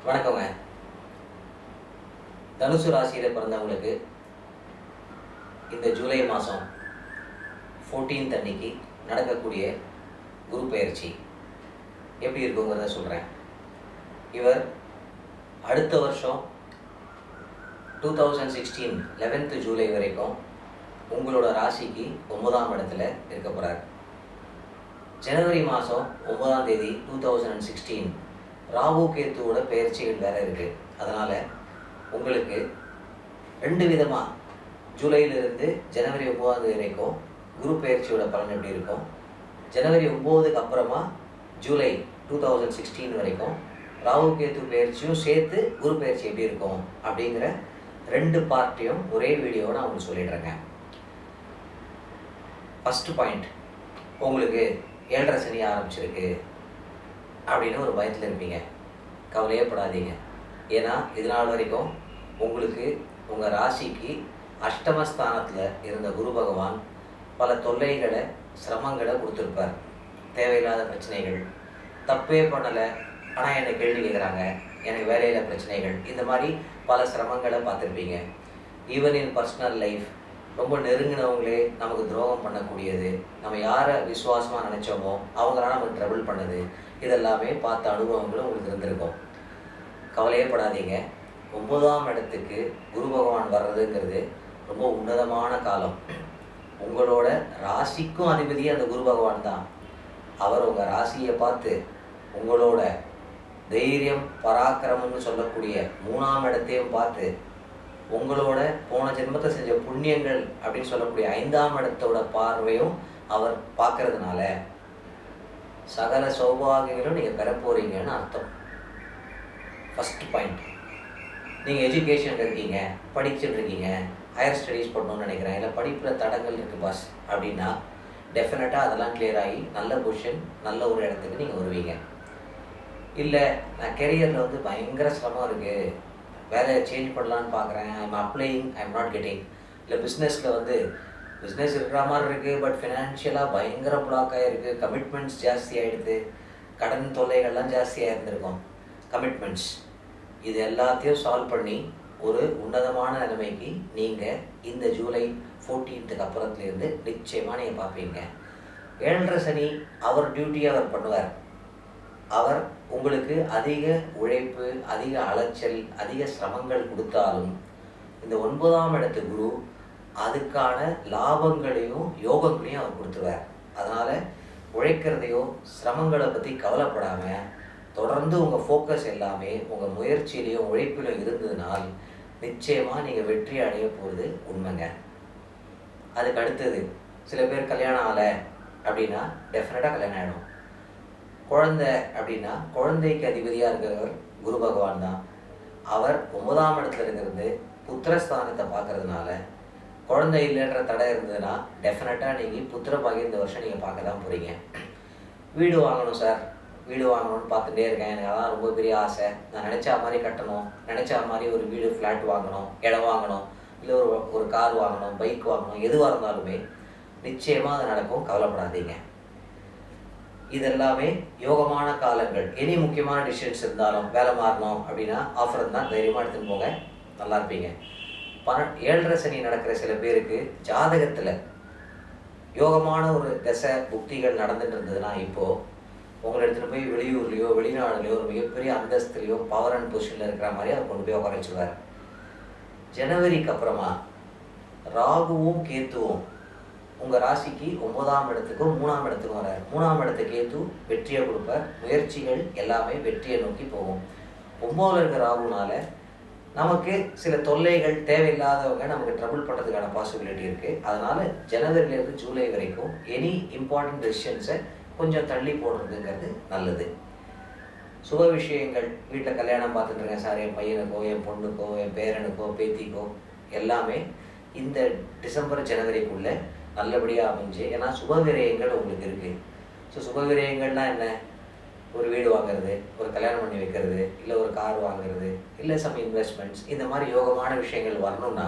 வணக்கங்க. தனுசு ராசியில் பிறந்தவங்களுக்கு இந்த ஜூலை மாதம் 14th அன்னைக்கு நடக்கக்கூடிய குரு பெயர்ச்சி எப்படி இருக்குங்கிறத சொல்கிறேன். இவர் அடுத்த வருஷம் 2016 11th ஜூலை வரைக்கும் உங்களோட ராசிக்கு 9ஆம் இடத்துல இருக்க போகிறார். ஜனவரி மாதம் 9ஆம் தேதி 2016 ராகு கேத்துவோட பெயர்ச்சிகள் வேறு இருக்குது. அதனால் உங்களுக்கு 2 விதமாக ஜூலையிலிருந்து ஜனவரி 9ஆம் தேதி வரைக்கும் குரு பெயர்ச்சியோட பலன் எப்படி இருக்கும், ஜனவரி 9க்கு அப்புறமா ஜூலை 2016 வரைக்கும் ராகு கேத்து பெயர்ச்சியும் சேர்த்து குரு பெயர்ச்சி எப்படி இருக்கும் அப்படிங்கிற 2 பார்ட்டையும் ஒரே வீடியோவை நான் உங்களுக்கு சொல்லிடுறேங்க. ஃபஸ்ட்டு பாயிண்ட், உங்களுக்கு 7.5 சனி ஆரம்பிச்சிருக்கு அப்படின்னு ஒரு பயத்தில் இருப்பீங்க. கவலையே படாதீங்க. ஏன்னா இது நாள் வரைக்கும் உங்களுக்கு உங்கள் ராசிக்கு அஷ்டமஸ்தானத்தில் இருந்த குரு பகவான் பல தொல்லைகளை சிரமங்களை கொடுத்துருப்பார். தேவையில்லாத பிரச்சனைகள், தப்பே பண்ணலை ஆனால் என்னை கேள்வி கேட்குறாங்க, எனக்கு வேலையில் பிரச்சனைகள், இந்த மாதிரி பல சிரமங்களை பார்த்துருப்பீங்க. ஈவன் இன் பர்சனல் லைஃப் ரொம்ப நெருங்கினவங்களே நமக்கு துரோகம் பண்ணக்கூடியது, நம்ம யாரை விசுவாசமாக நினச்சோமோ அவங்களால நமக்கு ட்ரபிள் பண்ணுது, இதெல்லாமே பார்த்த அனுபவங்களும் உங்களுக்கு இருந்திருக்கும். கவலையே படாதீங்க. 9ஆம் இடத்துக்கு குரு பகவான் வர்றதுங்கிறது ரொம்ப உன்னதமான காலம். உங்களோட ராசிக்கும் அதிபதியே அந்த குரு பகவான் தான். அவர் உங்கள் ராசியை பார்த்து உங்களோட தைரியம் பராக்கிரமம்னு சொல்லக்கூடிய 3ஆம் இடத்தையும் பார்த்து உங்களோட போன ஜென்மத்தை செஞ்ச புண்ணியங்கள் அப்படின்னு சொல்லக்கூடிய 5ஆம் இடத்தோட பார்வையும் அவர் பார்க்கறதுனால சகல சௌபாகியங்களும் நீங்கள் பெற போகிறீங்கன்னு அர்த்தம். ஃபஸ்ட் பாயிண்ட், நீங்கள் எஜுகேஷன் இருக்கீங்க, படிச்சுட்டு இருக்கீங்க, ஹையர் ஸ்டடீஸ் பண்ணணும்னு நினைக்கிறேன், இல்லை படிப்பில் தடங்கள் இருக்குது பாஸ் அப்படின்னா டெஃபினட்டாக அதெல்லாம் கிளியர் ஆகி நல்ல பொசிஷன், நல்ல ஒரு இடத்துக்கு நீங்கள் வருவீங்க. இல்லை நான் கெரியரில் வந்து பயங்கர சிரமம் இருக்குது, வேலையை சேஞ்ச் பண்ணலான்னு பார்க்குறேன், I'm applying, I'm not getting, இல்லை பிஸ்னஸில் வந்து பிஸ்னஸ் இருக்கிற மாதிரி இருக்குது பட் ஃபினான்ஷியலாக பயங்கர பிளாக் ஆகிருக்கு, கமிட்மெண்ட்ஸ் ஜாஸ்தி ஆகிடுது, கடன் தொல்லைகள்லாம் ஜாஸ்தியாக இருந்திருக்கும், கமிட்மெண்ட்ஸ், இது எல்லாத்தையும் சால்வ் பண்ணி ஒரு உன்னதமான நிலைமைக்கு நீங்கள் இந்த ஜூலை 14th அப்புறத்துலேருந்து நிச்சயமாக நீங்கள் பார்ப்பீங்க. 7.5 சனி அவர் டியூட்டியை அவர் பண்ணுவார். அவர் உங்களுக்கு அதிக உழைப்பு, அதிக அலைச்சல், அதிக சிரமங்கள் கொடுத்தாலும் இந்த 9ஆம் இடத்து குரு அதுக்கான லாபங்களையும் யோகங்களையும் அவர் கொடுத்துருவார். அதனால் உழைக்கிறதையோ சிரமங்களை பற்றி கவலைப்படாமல் தொடர்ந்து உங்கள் ஃபோக்கஸ் எல்லாமே உங்கள் முயற்சியிலையும் உழைப்பிலும் இருந்ததுனால் நிச்சயமாக நீங்கள் வெற்றி அடைய போகிறது உண்மைங்க. அதுக்கு அடுத்தது, சில பேர் கல்யாணம் ஆகலை அப்படின்னா டெஃபினட்டாக கல்யாணம் ஆகிடும். குழந்தை அப்படின்னா குழந்தைக்கு அதிபதியாக இருக்கிறவர் குரு பகவான் தான். அவர் 9ஆம் இடத்துல இருக்கிறது புத்திரஸ்தானத்தை பார்க்கறதுனால குழந்தை இல்லைன்ற தடை இருந்ததுன்னா டெஃபினட்டாக நீங்கள் புத்திர பாகியம் இந்த வருஷம் நீங்கள் பார்க்க தான் போகிறீங்க. வீடு வாங்கணும் சார், வீடு வாங்கணும்னு பார்த்துட்டே இருக்கேன், எனக்கு அதான் ரொம்ப பெரிய ஆசை, நான் நினச்சா மாதிரி கட்டணும், நினச்சா மாதிரி ஒரு வீடு ஃப்ளாட் வாங்கணும், இடம் வாங்கணும், இல்லை ஒரு கார் வாங்கணும், பைக் வாங்கணும், எதுவாக இருந்தாலுமே நிச்சயமாக அது நடக்கும், கவலைப்படாதீங்க. இதெல்லாமே யோகமான காலங்கள். இனி முக்கியமான டிசிஷன்ஸ் இருந்தாலும் வேலை மாறணும் அப்படின்னா ஆஃபர் இருந்தால் தைரியமாக எடுத்துன்னு போங்க, நல்லா இருப்பீங்க. 7.5 சனி நடக்கிற சில பேருக்கு ஜாதகத்தில் யோகமான ஒரு தசை புக்திகள் நடந்துட்டு இருந்ததுன்னா இப்போது உங்களை எடுத்துகிட்டு போய் வெளியூர்லேயோ வெளிநாடுலையோ ஒரு மிகப்பெரிய அந்தஸ்துலையோ பவர் அண்ட் பொசிஷனில் இருக்கிற மாதிரி அவர் கொண்டு போய் உட்காரச்சுவார். ஜனவரிக்கு அப்புறமா ராகுவும் கேத்துவும் உங்கள் ராசிக்கு 9ஆம் இடத்துக்கும் 3ஆம் இடத்துக்கும் வரார். 3ஆம் இடத்துக்கு கேத்து வெற்றியை கொடுப்பார், முயற்சிகள் எல்லாமே வெற்றியை நோக்கி போகும். 9ஆல் இருக்கிற ராகுனால நமக்கு சில தொல்லைகள், தேவையில்லாதவங்க நமக்கு ட்ரபிள் பண்ணுறதுக்கான பாசிபிலிட்டி இருக்குது. அதனால் ஜனவரியிலேருந்து ஜூலை வரைக்கும் எனி இம்பார்ட்டன்ட் டெசிஷன்ஸை கொஞ்சம் தள்ளி போடுறதுங்கிறது நல்லது. சுப விஷயங்கள், வீட்டில் கல்யாணம் பார்த்துட்டுருக்கேன் சார், என் பையனுக்கோ என் பொண்ணுக்கோ என் பேரனுக்கோ பேத்திக்கோ எல்லாமே இந்த டிசம்பர் ஜனவரிக்குள்ளே நல்லபடியாக அமைஞ்சு, ஏன்னா சுப விரயங்கள் உங்களுக்கு இருக்குது. ஸோ சுப விரயங்கள்னால் என்ன, ஒரு வீடு வாங்குறது, ஒரு கல்யாணம் பண்ணி வைக்கிறது, இல்லை ஒரு கார் வாங்குறது, இல்லை சம் இன்வெஸ்ட்மெண்ட்ஸ், இந்த மாதிரி யோகமான விஷயங்கள் வரணும்னா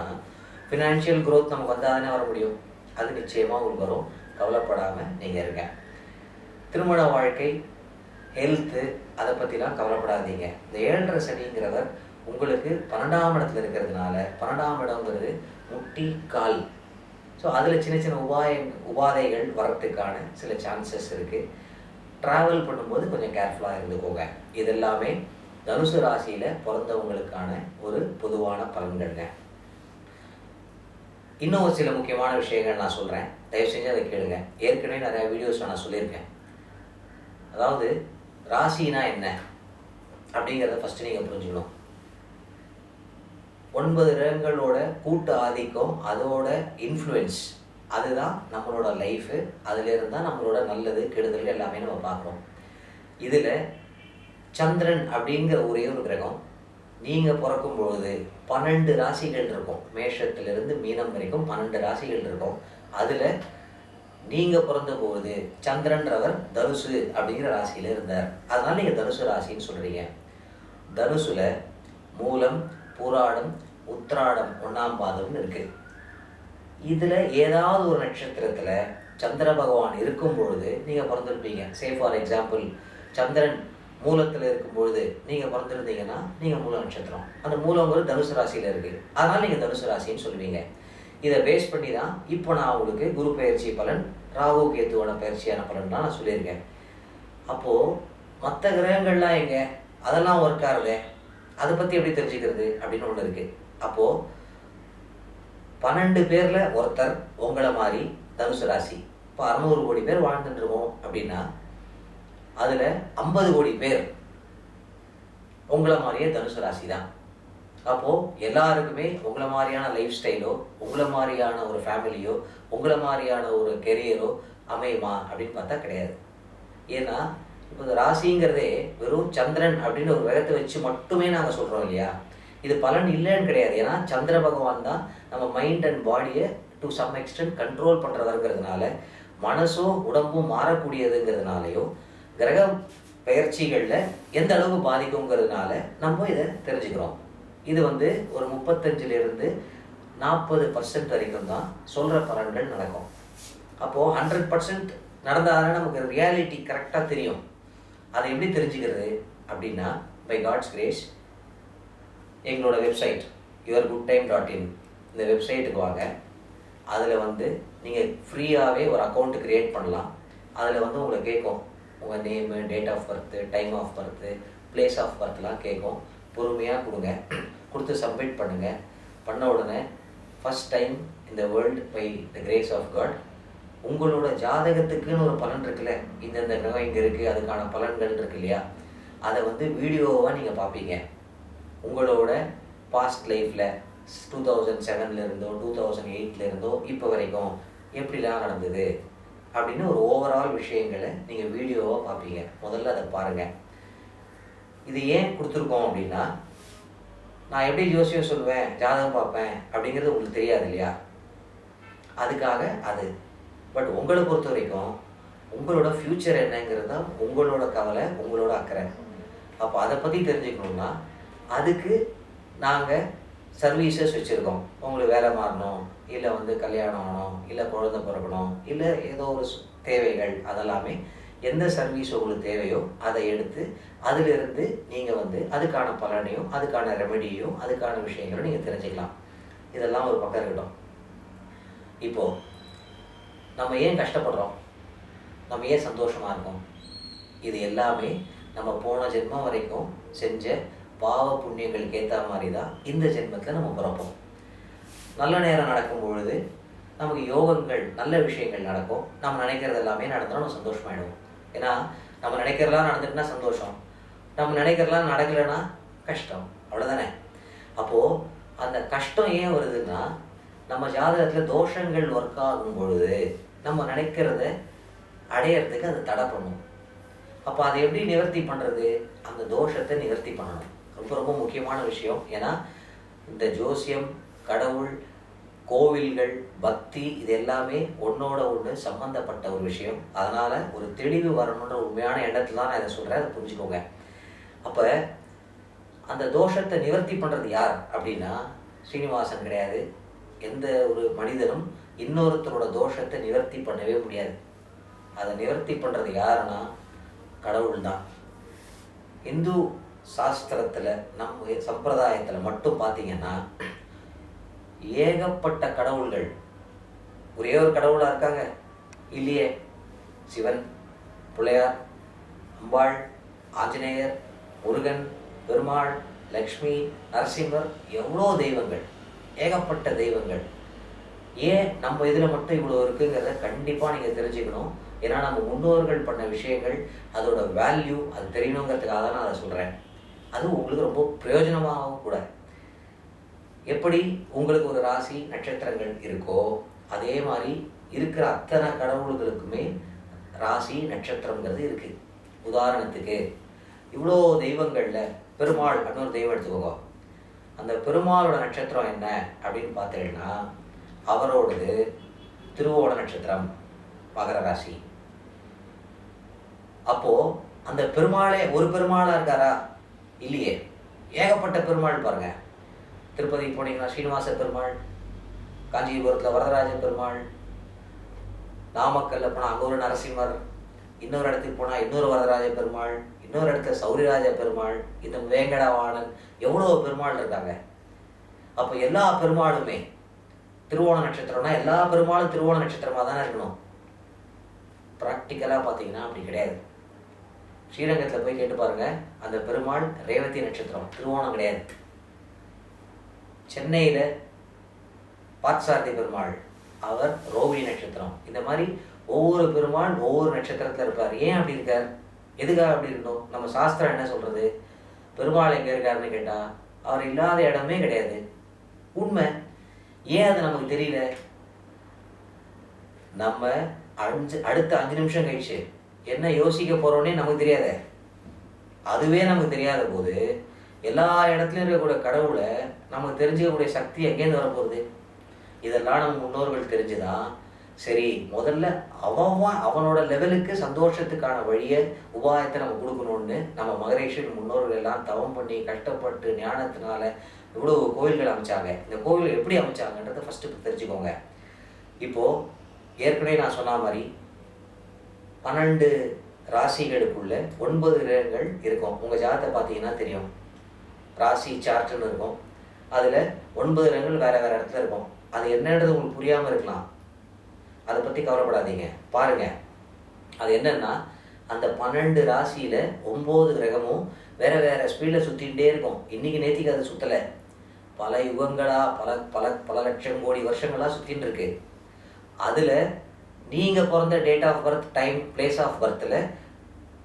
ஃபினான்ஷியல் க்ரோத் நமக்கு வந்தால் தானே வர முடியும். அது நிச்சயமாக உங்களுக்கு வரும், கவலைப்படாமல் நீங்கள் இருங்க. திருமண வாழ்க்கை ஹெல்த்து அதை பற்றிலாம் கவலைப்படாதீங்க. இந்த 7.5 சனிங்கிறவர் உங்களுக்கு 12ஆம் இடத்துல இருக்கிறதுனால, 12ஆம் இடம்ங்கிறது முட்டி கால். ஸோ அதில் சின்ன சின்ன உபாதைகள் வரத்துக்கான சில சான்சஸ் இருக்குது. ட்ராவல் பண்ணும்போது கொஞ்சம் கேர்ஃபுல்லாக இருந்துக்கோங்க. இது எல்லாமே தனுசு ராசியில் பிறந்தவங்களுக்கான ஒரு பொதுவான பலன்கள்ங்க. இன்னும் ஒரு சில முக்கியமான விஷயங்கள் நான் சொல்கிறேன், தயவு செஞ்சு அதை கேளுங்க. ஏற்கனவே நிறையா வீடியோஸில் நான் சொல்லியிருக்கேன். அதாவது ராசினா என்ன அப்படிங்கிறத ஃபஸ்ட்டு நீங்கள் புரிஞ்சுக்கணும். 9 கிரகங்களோட கூட்டு ஆதிக்கம், அதோட இன்ஃப்ளூயன்ஸ், அதுதான் நம்மளோட லைஃபு. அதிலேருந்து தான் நம்மளோட நல்லது கெடுதல் எல்லாமே நம்ம பார்க்குறோம். இதில் சந்திரன் அப்படிங்கிற ஒரே ஒரு கிரகம் நீங்கள் பிறக்கும்பொழுது 12 ராசிகள் இருக்கும். மேஷத்திலிருந்து மீனம் வரைக்கும் 12 ராசிகள் இருக்கும். அதில் நீங்கள் பிறந்தபோது சந்திரன்றவர் தனுசு அப்படிங்கிற ராசியில் இருந்தார். அதனால் நீங்கள் தனுசு ராசின்னு சொல்கிறீங்க. தனுசில் மூலம், பூராடம், உத்திராடம், 1ஆம் பாதம்னு இருக்குது. இதில் ஏதாவது ஒரு நட்சத்திரத்தில் சந்திர பகவான் இருக்கும் பொழுது நீங்கள் பிறந்திருப்பீங்க. சே ஃபார் எக்ஸாம்பிள், சந்திரன் மூலத்தில் இருக்கும்பொழுது நீங்கள் பிறந்திருந்தீங்கன்னா நீங்கள் மூல நட்சத்திரம். அந்த மூலங்கிறது தனுசு ராசியில் இருக்குது. அதனால் நீங்கள் தனுசு ராசின்னு சொல்லுவீங்க. இதை பேஸ் பண்ணி தான் இப்போ நான் உங்களுக்கு குரு பயிற்சி பலன், ராகு கேத்துவோட பயிற்சியான பலன் தான் நான் சொல்லியிருக்கேன். அப்போது மற்ற கிரகங்கள்லாம் எங்கே, அதெல்லாம் ஒர்க் ஆகல, அதை பற்றி எப்படி தெரிஞ்சுக்கிறது அப்படின்னு ஒன்று இருக்குது. அப்போது 12 பேரில் ஒருத்தர் உங்களை மாதிரி தனுசு ராசி. இப்போ 600 கோடி பேர் வாழ்ந்துட்டுருக்கோம் அப்படின்னா அதில் 50 கோடி பேர் உங்களை மாதிரியே தனுசு ராசி தான். அப்போது எல்லாருக்குமே உங்களை மாதிரியான லைஃப் ஸ்டைலோ, உங்களை மாதிரியான ஒரு ஃபேமிலியோ, உங்களை மாதிரியான ஒரு கெரியரோ அமையுமா அப்படின்னு பார்த்தா கிடையாது. ஏன்னா இப்போ இந்த ராசிங்கிறதே வெறும் சந்திரன் அப்படின்னு ஒரு வேகத்தை வச்சு மட்டுமே நாங்கள் சொல்கிறோம் இல்லையா. இது பலன் இல்லைன்னு கிடையாது. ஏன்னா சந்திர பகவான் தான் நம்ம மைண்ட் அண்ட் பாடியை டு சம் எக்ஸ்டென்ட் கண்ட்ரோல் பண்ணுறவருங்கிறதுனால, மனசும் உடம்பும் மாறக்கூடியதுங்கிறதுனாலையும், கிரக பயிற்சிகளில் எந்த அளவுக்கு பாதிக்குங்கிறதுனால நம்ம இதை தெரிஞ்சுக்கிறோம். இது ஒரு 35லிருந்து 40% வரைக்கும் தான் சொல்கிற பலன்கள் நடக்கும். அப்போது 100% நடந்தால் நமக்கு ரியாலிட்டி கரெக்டாக தெரியும். அதை எப்படி தெரிஞ்சுக்கிறது அப்படின்னா, பை காட்ஸ் கிரேஸ் எங்களோட வெப்சைட் yourgoodtime.in இந்த வெப்சைட்டுக்கு வாங்க. அதில் நீங்கள் ஃப்ரீயாகவே ஒரு அக்கௌண்ட் க்ரியேட் பண்ணலாம். அதில் உங்களை கேட்கும், உங்கள் name, date of birth, time of birth, place of பர்த்லாம் கேட்கும். பொறுமையாக கொடுங்க, கொடுத்து சப்மிட் பண்ணுங்கள். பண்ண உடனே ஃபஸ்ட் டைம் இந்த world by the grace of God உங்களோட ஜாதகத்துக்குன்னு ஒரு பலன் இருக்குல்ல, இந்தந்த கிரகம் இங்கே இருக்குது, அதுக்கான பலன்கள் இருக்கு இல்லையா, அதை வீடியோவாக நீங்கள் பார்ப்பீங்க. உங்களோட பாஸ்ட் லைஃப்பில் 2007 2008 இப்போ வரைக்கும் எப்படிலாம் நடந்தது அப்படின்னு ஒரு ஓவரால் விஷயங்களை நீங்கள் வீடியோவாக பார்ப்பீங்க. முதல்ல அதை பாருங்கள். இது ஏன் கொடுத்துருக்கோம் அப்படின்னா, நான் எப்படி ஜோசியம் சொல்லுவேன், ஜாதகம் பார்ப்பேன் அப்படிங்கிறது உங்களுக்கு தெரியாது இல்லையா, அதுக்காக அது. பட் உங்களை பொறுத்த வரைக்கும் உங்களோட ஃப்யூச்சர் என்னங்கிறது தான் உங்களோட கவலை, உங்களோட அக்கறை. அப்போ அதை பற்றி தெரிஞ்சுக்கணுன்னா அதுக்கு நாங்கள் சர்வீசஸ் வச்சுருக்கோம். உங்களுக்கு வேலை மாறணும், இல்லை கல்யாணம் ஆகணும், இல்லை குழந்தை பிறக்கணும், இல்லை ஏதோ ஒரு தேவைகள், அதெல்லாமே எந்த சர்வீஸ் உங்களுக்கு தேவையோ அதை எடுத்து அதிலிருந்து நீங்கள் அதுக்கான பலனையும், அதுக்கான ரெமெடியும், அதுக்கான விஷயங்களும் நீங்கள் தெரிஞ்சுக்கலாம். இதெல்லாம் ஒரு பக்கம் இருக்கட்டும். இப்போது நம்ம ஏன் கஷ்டப்படுறோம், நம்ம ஏன் சந்தோஷமாக இருக்கோம், இது எல்லாமே நம்ம போன ஜென்மம் வரைக்கும் செஞ்ச பாவ புண்ணியங்களுக்கு ஏற்ற மாதிரி தான் இந்த ஜென்மத்தில் நம்ம பிறப்போம். நல்ல நேரம் நடக்கும் பொழுது நமக்கு யோகங்கள், நல்ல விஷயங்கள் நடக்கும். நம்ம நினைக்கிறது எல்லாமே நடந்தாலும் நம்ம சந்தோஷமாயிடுவோம். ஏன்னா நம்ம நினைக்கிறதெல்லாம் நடந்துட்டுனா சந்தோஷம், நம்ம நினைக்கிறதெல்லாம் நடக்கலைன்னா கஷ்டம், அவ்வளோதானே. அப்போது அந்த கஷ்டம் ஏன் வருதுன்னா, நம்ம ஜாதகத்தில் தோஷங்கள் ஒர்க் ஆகும் பொழுது நம்ம நினைக்கிறத அடையிறதுக்கு அது தடை பண்ணும். அப்போ அதை எப்படி நிவர்த்தி பண்ணுறது, அந்த தோஷத்தை நிவர்த்தி பண்ணணும். ரொம்ப ரொம்ப முக்கியமான விஷயம். ஏன்னா இந்த ஜோசியம், கடவுள், கோவில்கள், பக்தி, இது எல்லாமே ஒன்றோட ஒன்று சம்மந்தப்பட்ட ஒரு விஷயம். அதனால் ஒரு தெளிவு வரணுன்ற உண்மையான எண்ணத்தில் தான் நான் இதை சொல்கிறேன், அதை புரிஞ்சுக்கோங்க. அப்போ அந்த தோஷத்தை நிவர்த்தி பண்ணுறது யார் அப்படின்னா ஸ்ரீனிவாசன் கிடையாது. எந்த ஒரு மனிதனும் இன்னொருத்தரோட தோஷத்தை நிவர்த்தி பண்ணவே முடியாது. அதை நிவர்த்தி பண்ணுறது யாருன்னா கடவுள் தான். இந்து சாஸ்திரத்தில் நம்ம சம்பிரதாயத்தில் மட்டும் பார்த்தீங்கன்னா ஏகப்பட்ட கடவுள்கள். ஒரே ஒரு கடவுளாக இருக்காங்க இல்லையே. சிவன், பிள்ளையார், அம்பாள், ஆஞ்சநேயர், முருகன், பெருமாள், லக்ஷ்மி, நரசிம்மர், எவ்வளோ தெய்வங்கள், ஏகப்பட்ட தெய்வங்கள். ஏன் நம்ம இதில் மட்டும் இவ்வளோ இருக்குங்கிறத கண்டிப்பாக நீங்கள் தெரிஞ்சுக்கணும். ஏன்னா நம்ம முன்னோர்கள் பண்ண விஷயங்கள், அதோட வேல்யூ அது தெரியணுங்கிறதுக்காக தான் நான் அதை சொல்கிறேன். அது உங்களுக்கு ரொம்ப பிரயோஜனமாகவும் கூட. எப்படி உங்களுக்கு ஒரு ராசி நட்சத்திரங்கள் இருக்கோ அதே மாதிரி இருக்கிற அத்தனை கடவுள்களுக்குமே ராசி நட்சத்திரங்கிறது இருக்குது. உதாரணத்துக்கு இவ்வளோ தெய்வங்களில் பெருமாள் அப்படின்னு ஒரு தெய்வம் எடுத்துக்கோங்க. அந்த பெருமாளோட நட்சத்திரம் என்ன அப்படின்னு பார்த்தீங்கன்னா அவரோடது திருவோண நட்சத்திரம், மகர ராசி. அப்போது அந்த பெருமாளே ஒரு பெருமாளாக இருக்காரா? இல்லையே, ஏகப்பட்ட பெருமாள் பாருங்க. திருப்பதி போனீங்கன்னா ஸ்ரீனிவாச பெருமாள், காஞ்சிபுரத்தில் வரதராஜ பெருமாள், நாமக்கல்ல போனால் அங்கே ஒரு நரசிம்மர், இன்னொரு இடத்துக்கு போனால் இன்னொரு வரதராஜ பெருமாள், இன்னொரு இடத்துல சௌரிராஜ பெருமாள், இன்னும் வேங்கடவாணன், எவ்வளோ பெருமாள் இருக்காங்க. அப்போ எல்லா பெருமாளுமே திருவோண நட்சத்திரம்னா எல்லா பெருமாளும் திருவோண நட்சத்திரமாக தானே இருக்கணும். ப்ராக்டிக்கலாக பார்த்தீங்கன்னா அப்படி கிடையாது. ஸ்ரீரங்கத்தில் போய் கேட்டு பாருங்க, அந்த பெருமாள் ரேவதி நட்சத்திரம், திருவோணம் கிடையாது. சென்னையில் பார்த்தசாரதி பெருமாள், அவர் ரோகிணி நட்சத்திரம். இந்த மாதிரி ஒவ்வொரு பெருமாள் ஒவ்வொரு நட்சத்திரத்தில் இருப்பார். ஏன் அப்படி இருக்கார்? எதுக்காக அப்படி இருக்கணும்? நம்ம சாஸ்திரம் என்ன சொல்கிறது? பெருமாள் எங்கே இருக்காருன்னு கேட்டால் அவர் இல்லாத இடமே கிடையாது. உண்மை. ஏன் அது நமக்கு தெரியல? நம்ம அடுத்த 5 நிமிஷம் கழிச்சு என்ன யோசிக்க போகிறோன்னே நமக்கு தெரியாத. அதுவே நமக்கு தெரியாத போது எல்லா இடத்துலையும் இருக்கக்கூடிய கடவுளை நமக்கு தெரிஞ்சுக்கக்கூடிய சக்தி எங்கேருந்து வரப்போகுது? இதெல்லாம் நம்ம முன்னோர்கள் தெரிஞ்சுதான் சரி, முதல்ல அவனோட லெவலுக்கு சந்தோஷத்துக்கான வழியை உபாயத்தை நம்ம கொடுக்கணும்னு நம்ம மகரிஷியின் முன்னோர்கள் எல்லாம் தவம் பண்ணி கஷ்டப்பட்டு ஞானத்தினால இவ்வளோ கோவில்கள் அமைச்சாங்க. இந்த கோவில் எப்படி அமைச்சாங்கன்றதை ஃபஸ்ட்டு தெரிஞ்சுக்கோங்க. இப்போது ஏற்கனவே நான் சொன்ன மாதிரி 12 ராசிகளுக்குள்ள 9 கிரகங்கள் இருக்கும். உங்கள் ஜாதகத்தை பார்த்தீங்கன்னா தெரியும், ராசி சார்ட்டுன்னு இருக்கும். அதில் 9 கிரகங்கள் வேறு வேறு இடத்துல இருக்கும். அது என்னன்றது உங்களுக்கு புரியாமல் இருக்கலாம், அதை பற்றி கவலைப்படாதீங்க. பாருங்கள், அது என்னன்னா அந்த 12 ராசியில் 9 கிரகமும் வேறு வேறு ஸ்பீடில் சுற்றிகிட்டே இருக்கும். இன்றைக்கி நேற்றுக்கு அது சுற்றலை, பல யுகங்களாக பல லட்சம் கோடி வருஷங்களாக சுற்றின்னு இருக்கு. அதில் நீங்கள் பிறந்த date of birth, time, place of பர்த்தில்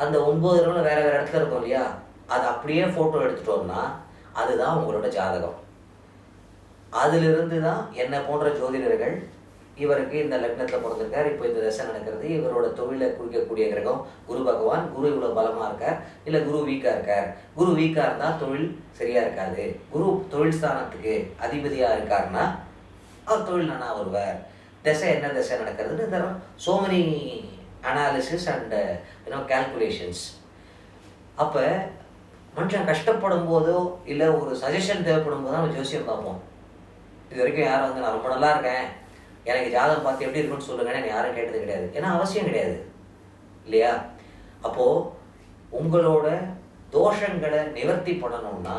அந்த 9 கிரகம் வேறு வேறு இடத்துல இருக்கும் இல்லையா? அது அப்படியே ஃபோட்டோ எடுத்துட்டோம்னா அதுதான் உங்களோட ஜாதகம். அதிலிருந்து தான் என்னை போன்ற ஜோதிடர்கள் இவருக்கு இந்த லக்னத்தில் பிறந்திருக்கார், இப்போ இந்த தசை நடக்கிறது, இவரோட தொழிலை குறிக்கக்கூடிய கிரகம் குரு பகவான், குரு இவ்வளோ பலமாக இருக்கார், இல்லை குரு வீக்காக இருக்கார். குரு வீக்காக இருந்தால் தொழில் சரியாக இருக்காது. குரு தொழில் ஸ்தானத்துக்கு அதிபதியாக இருக்காருன்னா அவர் தொழில் நானா வருவார். தசை என்ன தசை நடக்கிறதுன்னு தரோம். So many analysis and calculations. அப்போ மனுஷன் கஷ்டப்படும் போதோ இல்லை ஒரு சஜஷன் தேவைப்படும் போது தான் நம்ம ஜோசியம் பார்ப்போம். இது வரைக்கும் யாரும் வந்து நான் ரொம்ப நல்லா இருக்கேன், எனக்கு ஜாதகம் பார்த்து எப்படி இருக்குன்னு சொல்லுங்கன்னு எனக்கு யாரும் கேட்டது கிடையாது. ஏன்னா அவசியம் கிடையாது இல்லையா? அப்போது உங்களோட தோஷங்களை நிவர்த்தி பண்ணணும்னா,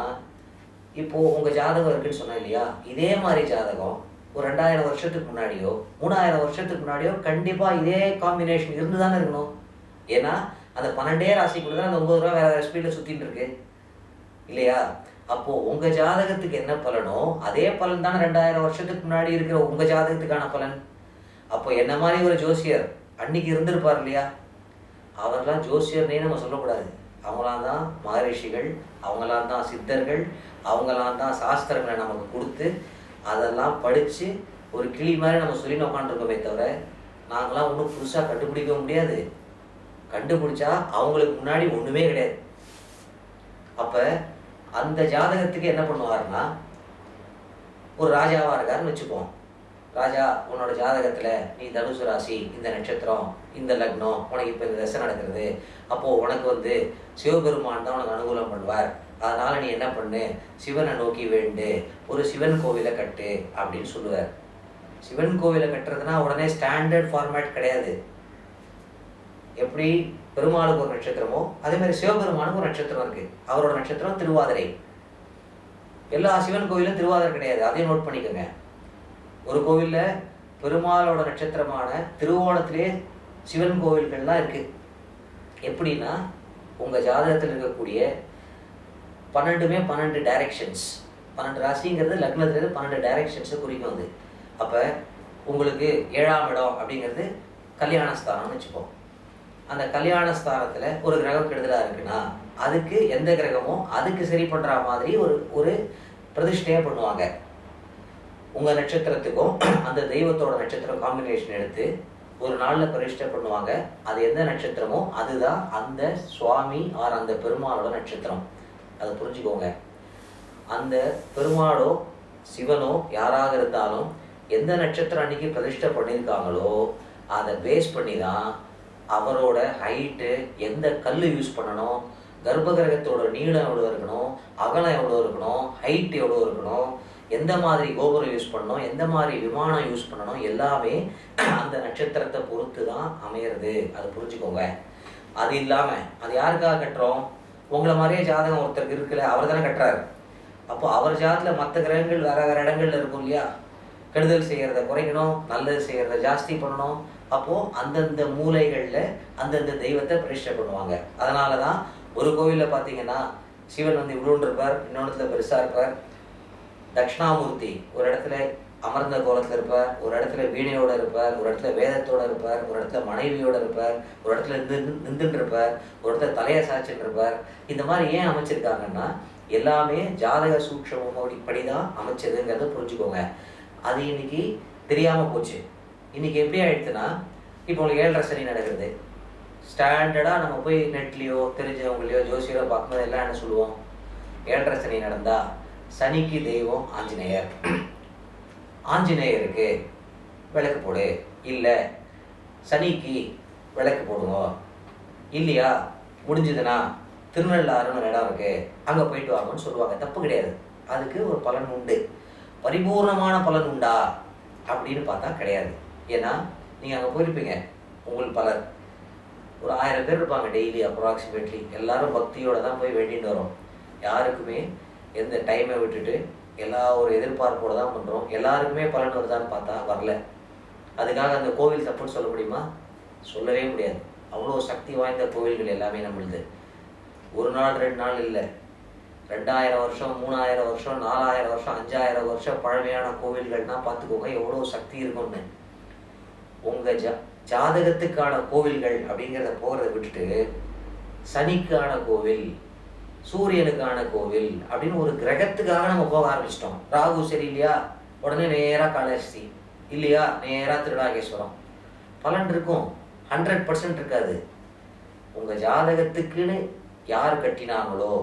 இப்போது உங்கள் ஜாதகம் இருக்குன்னு சொன்னேன் இல்லையா? இதே மாதிரி ஜாதகம் ஒரு 2000 வருஷத்துக்கு முன்னாடியோ 3000 வருஷத்துக்கு முன்னாடியோ கண்டிப்பாக இதே காம்பினேஷன் இருந்து தானே இருக்கணும். ஏன்னா அந்த 12 ராசிக்குள்ள தான் அந்த 9 ரூபா வேறு வேறு ஸ்பீடில் சுற்றிட்டு இருக்கு இல்லையா? அப்போது உங்கள் ஜாதகத்துக்கு என்ன பலனோ அதே பலன் தானே 2000 வருஷத்துக்கு முன்னாடி இருக்கிற உங்கள் ஜாதகத்துக்கான பலன். அப்போ என்ன மாதிரி ஒரு ஜோசியர் அன்னைக்கு இருந்திருப்பார் இல்லையா? அவர்லாம் ஜோசியர்னே நம்ம சொல்லக்கூடாது. அவங்களாம் தான் மகரிஷிகள், அவங்களாம் தான் சித்தர்கள், அவங்களாம் தான் சாஸ்திரங்களை நமக்கு கொடுத்து அதெல்லாம் படித்து ஒரு கிளி மாதிரி நம்ம சொல்லி உட்காந்துருக்கோமே தவிர நாங்களாம் ஒன்றும் புதுசாக கண்டுபிடிக்க முடியாது. கண்டுபிடிச்சா அவங்களுக்கு முன்னாடி ஒன்றுமே கிடையாது. அப்போ அந்த ஜாதகத்துக்கு என்ன பண்ணுவாருன்னா, ஒரு ராஜாவாக இருக்காருன்னு வச்சுப்போம். ராஜா, உன்னோட ஜாதகத்தில் நீ தனுசு ராசி, இந்த நட்சத்திரம், இந்த லக்னம், உனக்கு இப்போ இந்த தசை நடக்கிறது, அப்போது உனக்கு வந்து சிவபெருமான் தான் உனக்கு அனுகூலம் பண்ணுவார், அதனால் நீ என்ன பண்ணு, சிவனை நோக்கி வேண்டு, ஒரு சிவன் கோவிலை கட்டு அப்படின்னு சொல்லுவார். சிவன் கோவிலை கட்டுறதுனா உடனே ஸ்டாண்டர்ட் ஃபார்மேட் கிடையாது. எப்படி பெருமாளுக்கு ஒரு நட்சத்திரமோ அதே மாதிரி சிவபெருமானுக்கு ஒரு நட்சத்திரம் இருக்கு. அவரோட நட்சத்திரம் திருவாதிரை. எல்லா சிவன் கோவிலும் திருவாதிரை கிடையாது, அதையும் நோட் பண்ணிக்கோங்க. ஒரு கோவிலில் பெருமாளோட நட்சத்திரமான திருவோணத்திலே சிவன் கோவில்கள்லாம் இருக்கு. எப்படின்னா உங்கள் ஜாதகத்தில் இருக்கக்கூடிய 12 டைரக்ஷன்ஸ், 12 ராசிங்கிறது லக்னத்துலேருந்து 12 டைரக்ஷன்ஸை குறிக்கும். அது அப்போ உங்களுக்கு 7ஆம் இடம் அப்படிங்கிறது கல்யாணஸ்தானம்னு வச்சுப்போம். அந்த கல்யாணஸ்தானத்தில் ஒரு கிரகம் கெடுதலாக இருக்குன்னா அதுக்கு எந்த கிரகமோ அதுக்கு சரி பண்ணுற மாதிரி ஒரு பிரதிஷ்டையாக பண்ணுவாங்க. உங்கள் நட்சத்திரத்துக்கும் அந்த தெய்வத்தோட நட்சத்திரம் காம்பினேஷன் எடுத்து ஒரு நாளில் பிரதிஷ்டை பண்ணுவாங்க. அது எந்த நட்சத்திரமோ அதுதான் அந்த சுவாமி ஆர் அந்த பெருமாளோட நட்சத்திரம். அதை புரிஞ்சுக்கோங்க. அந்த பெருமாளோ சிவனோ யாராக இருந்தாலும் எந்த நட்சத்திரம் அன்னைக்கு பிரதிஷ்டை பண்ணியிருக்காங்களோ அதை பேஸ் பண்ணி தான் அவரோட ஹைட்டு, எந்த கல் யூஸ் பண்ணணும், கர்ப்பகிரகத்தோட நீளம் எவ்வளோ இருக்கணும், அகலம் எவ்வளோ இருக்கணும், ஹைட் எவ்வளோ இருக்கணும், எந்த மாதிரி கோபுரம் யூஸ் பண்ணணும், எந்த மாதிரி விமானம் யூஸ் பண்ணணும், எல்லாமே அந்த நட்சத்திரத்தை பொறுத்து தான் அமையிறது. அதை புரிஞ்சுக்கோங்க. அது இல்லாமல் அது யாருக்காக கட்டுறோம்? உங்களை மாதிரியே ஜாதகம் ஒருத்தருக்கு இருக்குல்ல, அவர் தானே கட்டுறாரு. அப்போ அவர் ஜாதத்தில் மற்ற கிரகங்கள் வேற வேறு இடங்கள்ல இருக்கும் இல்லையா? கெடுதல் செய்கிறத குறைக்கணும், நல்லது செய்கிறத ஜாஸ்தி பண்ணணும். அப்போது அந்தந்த மூலைகளில் அந்தந்த தெய்வத்தை பிரதிஷ்டை பண்ணுவாங்க. அதனால தான் ஒரு கோவிலில் பார்த்தீங்கன்னா சிவன் இவ்வளோன்னு இருப்பார், இன்னொன்றுல பெருசாக இருப்பார். தட்சிணாமூர்த்தி ஒரு இடத்துல அமர்ந்த கோலத்தில் இருப்பார், ஒரு இடத்துல வீணையோடு இருப்பார், ஒரு இடத்துல வேதத்தோடு இருப்பார், ஒரு இடத்துல மனைவியோடு இருப்பார், ஒரு இடத்துல நின்றுட்டு இருப்பார், ஒரு இடத்துல தலையை சாய்ச்சிட்டு இருப்பார். இந்த மாதிரி ஏன் அமைச்சிருக்காங்கன்னா எல்லாமே ஜாதக சூட்சமப்படி தான் அமைச்சதுங்கிறத புரிஞ்சுக்கோங்க. அது இன்னைக்கு தெரியாமல் போச்சு. இன்றைக்கி எப்படி ஆகிடுச்சுன்னா, இப்போ உங்களுக்கு 7.5 சனி நடக்குது. ஸ்டாண்டர்டாக நம்ம போய் நெட்லேயோ தெரிஞ்சவங்களையோ ஜோசியரோ பார்க்கும்போது எல்லாம் என்ன சொல்லுவோம்? 7.5 சனி நடந்தால் சனிக்கு தெய்வம் ஆஞ்சநேயர், ஆஞ்சநேயருக்கு விளக்கு போடு, இல்லை சனிக்கு விளக்கு போடுங்க, இல்லையா முடிஞ்சதுன்னா திருநள்ளாறுன்னு ஒரு இடம் இருக்குது அங்கே போயிட்டு வாங்கன்னு சொல்லுவாங்க. தப்பு கிடையாது, அதுக்கு ஒரு பலன் உண்டு. பரிபூர்ணமான பலன் உண்டா அப்படின்னு பார்த்தா கிடையாது. ஏன்னா நீங்கள் அங்கே போயிருப்பீங்க, உங்களுக்கு பலர் ஒரு 1000 பேர் இருப்பாங்க டெய்லி அப்ராக்சிமேட்லி. எல்லாரும் பக்தியோடு தான் போய் வேண்டிட்டு வரோம். யாருக்குமே எந்த டைமை விட்டுட்டு எல்லா ஒரு எதிர்பார்ப்போடு தான் பண்ணுறோம். எல்லாருக்குமே பலன் வருதான்னு பார்த்தா வரல. அதுக்காக அந்த கோவில் தப்புன்னு சொல்ல முடியுமா? சொல்லவே முடியாது. அவ்வளோ சக்தி வாய்ந்த கோவில்கள் எல்லாமே நம்மளுது. ஒரு நாள் 2 நாள் இல்லை, 2000 வருஷம், 3000 வருஷம், 4000 வருஷம், 5000 வருஷம் பழமையான கோவில்கள்னால் பார்த்துக்கோங்க எவ்வளோ சக்தி இருக்கும்னு. உங்கள் ஜாதகத்துக்கான கோவில்கள் அப்படிங்கிறத போகிறத விட்டுட்டு சனிக்கான கோவில், சூரியனுக்கான கோவில் அப்படின்னு ஒரு கிரகத்துக்காக நம்ம போக ஆரம்பிச்சிட்டோம். ராகு சரி இல்லையா, உடனே நேராக காளஹஸ்தி, இல்லையா நேராக திருநாகேஸ்வரம். பலன் இருக்கும், 100% இருக்காது. உங்கள் ஜாதகத்துக்குன்னு யார் கட்டினாங்களோ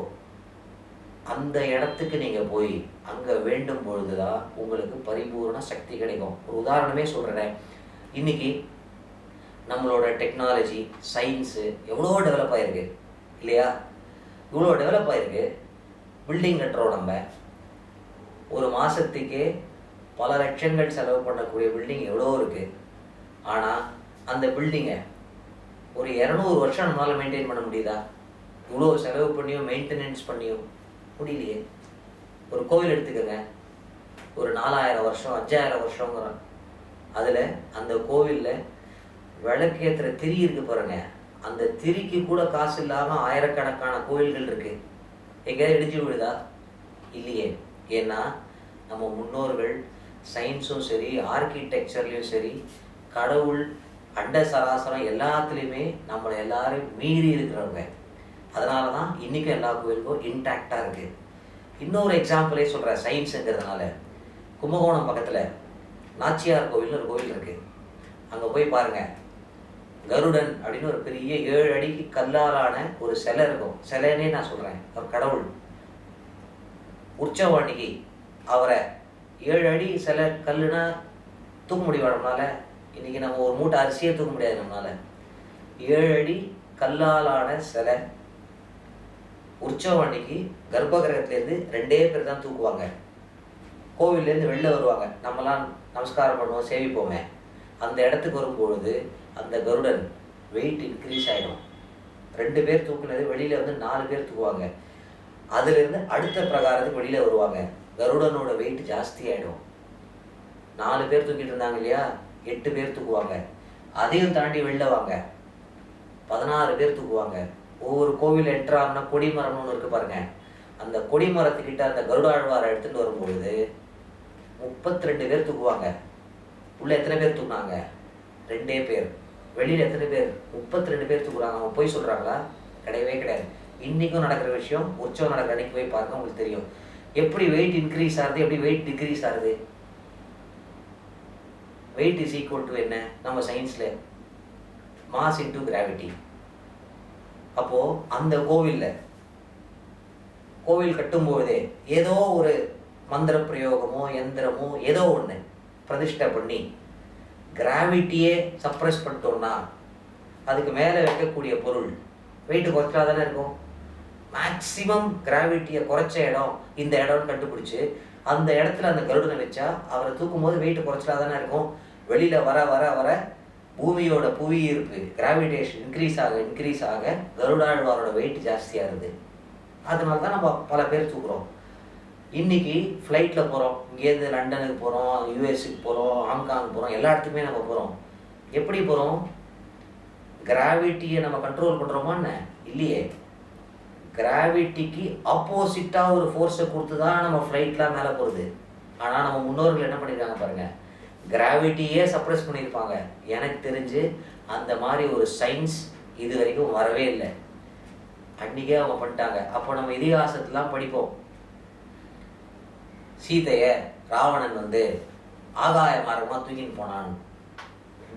அந்த இடத்துக்கு நீங்கள் போய் அங்கே வேண்டும் பொழுது தான் உங்களுக்கு பரிபூர்ண சக்தி கிடைக்கும். ஒரு உதாரணமே சொல்கிறேன். இன்றைக்கி நம்மளோட டெக்னாலஜி, சயின்ஸு எவ்வளோ டெவலப் ஆகிருக்கு இல்லையா? இவ்வளோ டெவலப் ஆகிருக்கு. பில்டிங் கட்டுறோம் நம்ம. ஒரு மாதத்துக்கே பல லட்சங்கள் செலவு பண்ணக்கூடிய பில்டிங் எவ்வளோ இருக்குது. ஆனால் அந்த பில்டிங்கை ஒரு 200 வருஷம் நம்மளால் மெயின்டைன் பண்ண முடியுதா? இவ்வளோ செலவு பண்ணியும் மெயின்டெனன்ஸ் பண்ணியும் முடியலையே. ஒரு கோவில் எடுத்துக்கோங்க, ஒரு 4000 வருஷம் 5000 வருஷங்கிறோம். அதில் அந்த கோவிலில் விளக்கேற்றுற திரி இருக்கு பாருங்க, அந்த திரிக்கு கூட காசு இல்லாமல் ஆயிரக்கணக்கான கோவில்கள் இருக்குது. எங்கேயாவது இடிச்சு விழுதா? இல்லையே. ஏன்னா நம்ம முன்னோர்கள் சயின்ஸும் சரி, ஆர்கிடெக்சர்லேயும் சரி, கடவுள் அண்ட சராசரம் எல்லாத்துலேயுமே நம்மளை எல்லாரும் மீறி இருக்கிறவங்க. அதனால தான் இன்றைக்கும் எல்லா கோவிலுக்கும் இன்டாக்டாக இருக்குது. இன்னொரு எக்ஸாம்பிளே சொல்கிறேன் சயின்ஸுங்கிறதுனால. கும்பகோணம் பக்கத்தில் நாச்சியார் கோவில்னு ஒரு கோவில் இருக்குது. அங்கே போய் பாருங்கள், கருடன் அப்படின்னு ஒரு பெரிய 7 அடிக்கு கல்லாலான ஒரு சிலை இருக்கும். சிலைன்னே நான் சொல்கிறேன், அவர் கடவுள். உற்சவம் அன்னைக்கு அவரை 7 அடி சிலை கல்லுனா தூக்க முடியும் நம்மளால. இன்றைக்கி நம்ம ஒரு மூட்டை அரிசியே தூக்க முடியாது நம்மளால. 7 அடி கல்லாலான சிலை உற்சவம் அன்னைக்கு கர்ப்பகிரகத்துலேருந்து 2 பேர் தான் தூக்குவாங்க. கோவில்லேருந்து வெளில வருவாங்க, நம்மலாம் நமஸ்காரம் பண்ணுவோம், சேவிப்போமே. அந்த இடத்துக்கு வரும்பொழுது அந்த கருடன் வெயிட் இன்க்ரீஸ் ஆகிடும். 2 பேர் தூக்குனது வெளியில் வந்து 4 பேர் தூக்குவாங்க. அதுலேருந்து அடுத்த பிரகாரத்துக்கு வெளியில் வருவாங்க. கருடனோட வெயிட் ஜாஸ்தி ஆகிடும். 4 பேர் தூக்கிட்டு இருந்தாங்க இல்லையா, 8 பேர் தூக்குவாங்க. அதையும் தாண்டி வெளில வாங்க, 16 பேர் தூக்குவாங்க. ஒவ்வொரு கோவில் என்ட்ரான்னா கொடிமரம்னு ஒன்று இருக்குது பாருங்க. அந்த கொடிமரத்துக்கிட்ட அந்த கருடாழ்வாரை எடுத்துகிட்டு வரும்பொழுது 32 பேர் தூக்குவாங்க. உள்ள எத்தனை பேர் தூக்குனாங்க? 2 பேர். வெளியில் எத்தனை பேர்? 32 பேர் தூக்குறாங்க. அவங்க போய் சொல்கிறாங்களா? கிடையவே கிடையாது. இன்றைக்கும் நடக்கிற விஷயம். உற்சவம் நடக்கிற அன்றைக்கி போய் பாருங்க, உங்களுக்கு தெரியும் எப்படி வெயிட் இன்க்ரீஸ் ஆகுது, எப்படி வெயிட் டிக்ரீஸ் ஆகுது. வெயிட் இஸ் ஈக்குவல் டு என்ன நம்ம சயின்ஸில்? Mass into gravity. அப்போது அந்த கோவில் கட்டும்போதே ஏதோ ஒரு மந்திர பிரயோகமோ எந்திரமோ ஏதோ ஒன்று பிரதிஷ்டை பண்ணி கிராவிட்டியே சப்ரஸ் பண்ணிட்டோம்னா அதுக்கு மேலே வைக்கக்கூடிய பொருள் வெயிட்டு குறைச்சா தானே இருக்கும். மேக்சிமம் கிராவிட்டியை குறைச்ச இடம் இந்த இடம்னு கண்டுபிடிச்சி அந்த இடத்துல அந்த கருடனை வச்சா அவரை தூக்கும் போது வெயிட்டு குறைச்சா தானே இருக்கும். வெளியில் வர வர வர பூமியோட புவியீர்ப்பு கிராவிடேஷன் இன்க்ரீஸ் ஆக கருடாழ்வாரோட வெயிட் ஜாஸ்தியாகுது. அதனால தான் நம்ம பல பேர் தூக்குறோம். இன்றைக்கி ஃப்ளைட்டில் போகிறோம், இங்கேருந்து லண்டனுக்கு போகிறோம், யூஎஸ்க்கு போகிறோம், ஹாங்காங் போகிறோம், எல்லா இடத்துக்குமே நம்ம போகிறோம். எப்படி போகிறோம்? கிராவிட்டியை நம்ம கண்ட்ரோல் பண்ணுறோமான்னு இல்லையே. கிராவிட்டிக்கு ஆப்போசிட்டாக ஒரு ஃபோர்ஸை கொடுத்து தான் நம்ம ஃப்ளைட்லாம் மேலே போகிறது. ஆனால் நம்ம முன்னோர்கள் என்ன பண்ணியிருக்காங்க பாருங்கள், கிராவிட்டியே சப்ரஸ் பண்ணியிருப்பாங்க. எனக்கு தெரிஞ்சு அந்த மாதிரி ஒரு சயின்ஸ் இது வரைக்கும் வரவே இல்லை. அன்றைக்கே அவங்க பண்ணிட்டாங்க. அப்போ நம்ம இதிகாசத்துலாம் படிப்போம். சீதையை ராவணன் வந்து ஆகாய மார்க்கமாக தூக்கின்னு போனான்.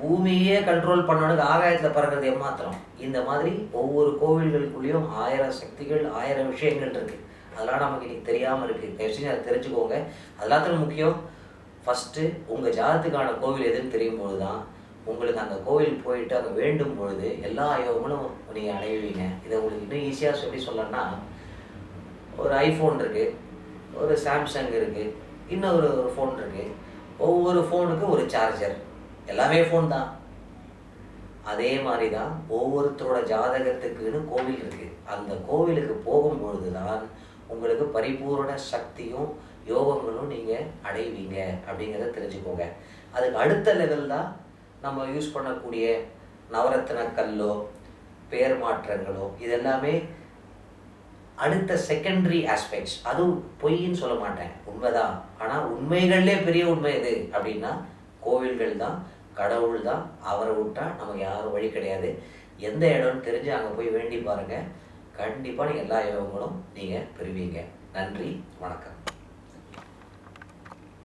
பூமியே கண்ட்ரோல் பண்ணவனுக்கு ஆகாயத்தில் பறக்கிறது ஏமாத்திரம். இந்த மாதிரி ஒவ்வொரு கோவில்களுக்குள்ளேயும் 1000 சக்திகள் 1000 விஷயங்கள் இருக்குது. அதெல்லாம் நமக்கு இன்னைக்கு தெரியாமல் இருக்குது. தயவுசெய்து அதை தெரிஞ்சுக்கோங்க. அதெல்லாத்தையும் முக்கியம் ஃபஸ்ட்டு உங்கள் ஜாதத்துக்கான கோவில் எதுன்னு தெரியும் பொழுது தான் உங்களுக்கு அந்த கோவில் போயிட்டு அங்கே வேண்டும் பொழுது எல்லா யோகங்களும் நீங்கள் அடைவீங்க. இதை உங்களுக்கு இன்னும் ஈஸியாக சொல்லணும்னா ஒரு ஐஃபோன் இருக்குது, ஒரு சாம்சங் இருக்குது, இன்னொரு ஃபோன் இருக்குது. ஒவ்வொரு ஃபோனுக்கும் ஒரு சார்ஜர், எல்லாமே ஃபோன் தான். அதே மாதிரி தான் ஒவ்வொருத்தரோட ஜாதகத்துக்குன்னு கோவில் இருக்குது. அந்த கோவிலுக்கு போகும்பொழுது தான் உங்களுக்கு பரிபூர்ண சக்தியும் யோகங்களும் நீங்கள் அடைவீங்க அப்படிங்கிறத தெரிஞ்சுக்கோங்க. அதுக்கு அடுத்த லெவல் தான் நம்ம யூஸ் பண்ணக்கூடிய நவரத்ன கல்லோ பேர் மாற்றங்களோ இதெல்லாமே அடுத்த செகண்டரி ஆஸ்பெக்ட்ஸ். அதுவும் பொய்ன்னு சொல்ல மாட்டேன், உண்மைதான். ஆனால் உண்மைகள்லே பெரிய உண்மை எது அப்படின்னா கோவில்கள் தான், கடவுள் தான். அவரை விட்டால் நமக்கு யாரும் வழி கிடையாது. எந்த இடம்னு தெரிஞ்சு அங்கே போய் வேண்டி பாருங்கள். கண்டிப்பாக நீங்கள் எல்லா யோகங்களும் நீங்கள் பெறுவீங்க. நன்றி, வணக்கம்.